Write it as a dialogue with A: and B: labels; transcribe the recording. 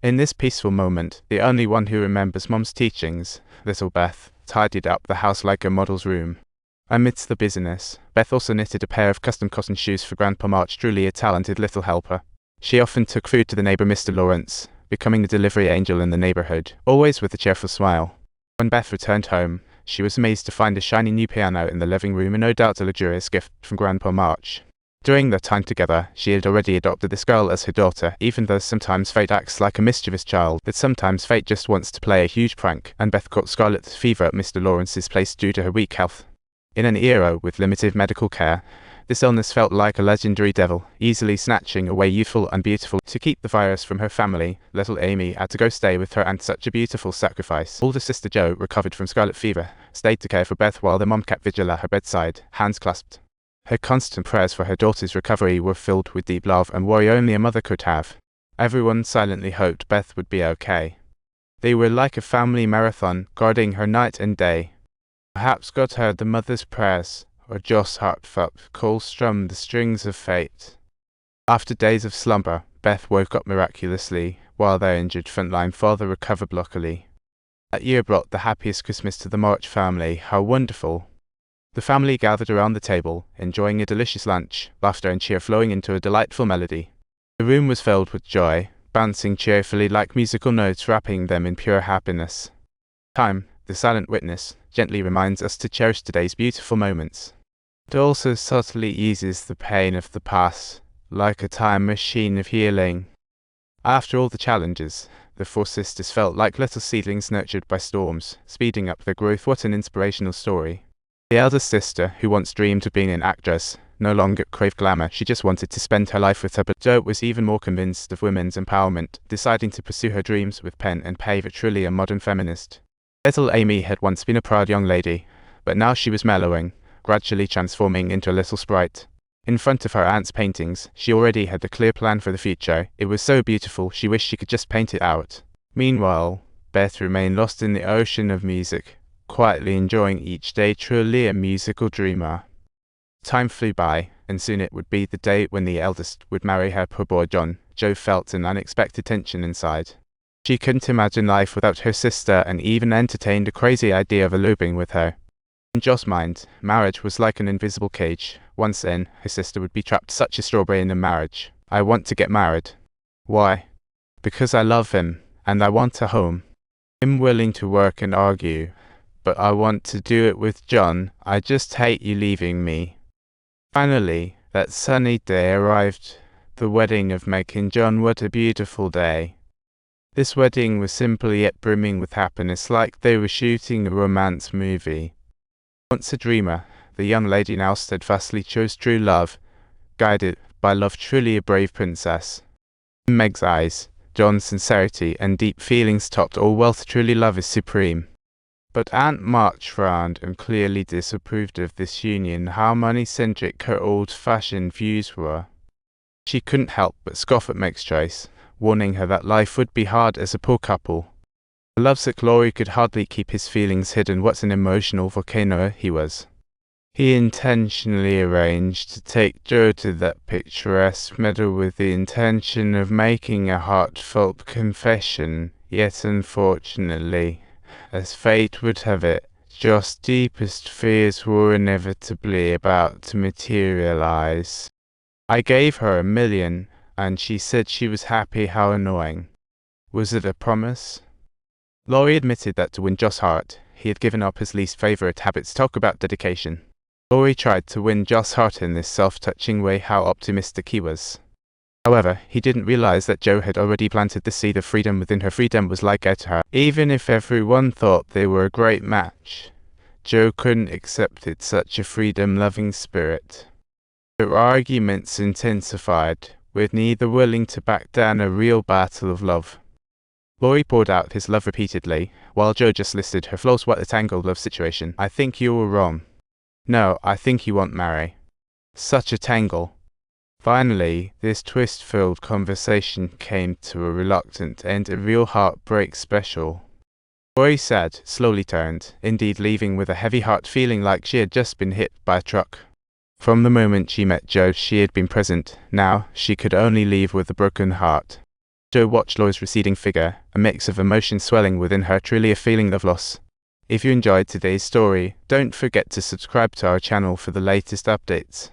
A: In this peaceful moment, the only one who remembers Mom's teachings, little Beth, tidied up the house like a model's room. Amidst the busyness, Beth also knitted a pair of custom cotton shoes for Grandpa March, truly a talented little helper. She often took food to the neighbor Mr. Lawrence, becoming the delivery angel in the neighborhood, always with a cheerful smile. When Beth returned home, she was amazed to find a shiny new piano in the living room, and no doubt a luxurious gift from Grandpa March. During their time together, she had already adopted this girl as her daughter, even though sometimes fate acts like a mischievous child, that sometimes fate just wants to play a huge prank, and Beth caught scarlet fever at Mr. Lawrence's place due to her weak health. In an era with limited medical care, this illness felt like a legendary devil, easily snatching away youthful and beautiful. To keep the virus from her family, little Amy had to go stay with her aunt, such a beautiful sacrifice. Older sister Jo recovered from scarlet fever, stayed to care for Beth while their mom kept vigil at her bedside, hands clasped. Her constant prayers for her daughter's recovery were filled with deep love and worry only a mother could have. Everyone silently hoped Beth would be okay. They were like a family marathon, guarding her night and day. Perhaps God heard the mother's prayers, or Joss heartfelt call strummed the strings of fate. After days of slumber, Beth woke up miraculously, while their injured frontline father recovered luckily. That year brought the happiest Christmas to the March family. How wonderful! The family gathered around the table, enjoying a delicious lunch, laughter and cheer flowing into a delightful melody. The room was filled with joy, bouncing cheerfully like musical notes, wrapping them in pure happiness. Time, the silent witness, gently reminds us to cherish today's beautiful moments. It also subtly eases the pain of the past, like a time machine of healing. After all the challenges, the four sisters felt like little seedlings nurtured by storms, speeding up their growth. What an inspirational story. The eldest sister, who once dreamed of being an actress, no longer craved glamour. She just wanted to spend her life with her. But Jo was even more convinced of women's empowerment, deciding to pursue her dreams with pen and paper, truly a modern feminist. Little Amy had once been a proud young lady, but now she was mellowing, gradually transforming into a little sprite. In front of her aunt's paintings, she already had a clear plan for the future. It was so beautiful, she wished she could just paint it out. Meanwhile, Beth remained lost in the ocean of music, quietly enjoying each day, truly a musical dreamer. Time flew by, and soon it would be the day when the eldest would marry her poor boy John. Jo felt an unexpected tension inside. She couldn't imagine life without her sister, and even entertained a crazy idea of eloping with her. In Jo's mind, marriage was like an invisible cage. Once in, her sister would be trapped, such a strawberry in a marriage. I want to get married. Why? Because I love him, and I want a home. I'm willing to work and argue, but I want to do it with John. I just hate you leaving me. Finally, that sunny day arrived. The wedding of Meg and John. What a beautiful day. This wedding was simple yet brimming with happiness, like they were shooting a romance movie. Once a dreamer, the young lady now steadfastly chose true love, guided by love, truly a brave princess. In Meg's eyes, John's sincerity and deep feelings topped all wealth. Truly love is supreme. But Aunt March frowned and clearly disapproved of this union. How money-centric her old-fashioned views were. She couldn't help but scoff at Meg's choice, warning her that life would be hard as a poor couple. The lovesick Laurie could hardly keep his feelings hidden. What an emotional volcano he was. He intentionally arranged to take Jo to that picturesque meadow with the intention of making a heartfelt confession, yet unfortunately, as fate would have it, Jo's deepest fears were inevitably about to materialize. I gave her $1 million, and she said she was happy. How annoying. Was it a promise? Laurie admitted that to win Jo's heart, he had given up his least favorite habits. Talk about dedication. Laurie tried to win Jo's heart in this self-touching way. How optimistic he was. However, he didn't realize that Jo had already planted the seed of freedom within her. Freedom was like air to her. Even if everyone thought they were a great match, Jo couldn't accept such a freedom-loving spirit. Their arguments intensified, with neither willing to back down. A real battle of love. Laurie poured out his love repeatedly, while Jo just listed her flaws. What a tangled love situation. I think you were wrong. No, I think you won't marry. Such a tangle. Finally, this twist-filled conversation came to a reluctant end. A real heartbreak special. Laurie said, slowly turned, indeed leaving with a heavy heart, feeling like she had just been hit by a truck. From the moment she met Jo, she had been present. Now, she could only leave with a broken heart. Jo watched Laura's receding figure, a mix of emotion swelling within her, truly a feeling of loss. If you enjoyed today's story, don't forget to subscribe to our channel for the latest updates.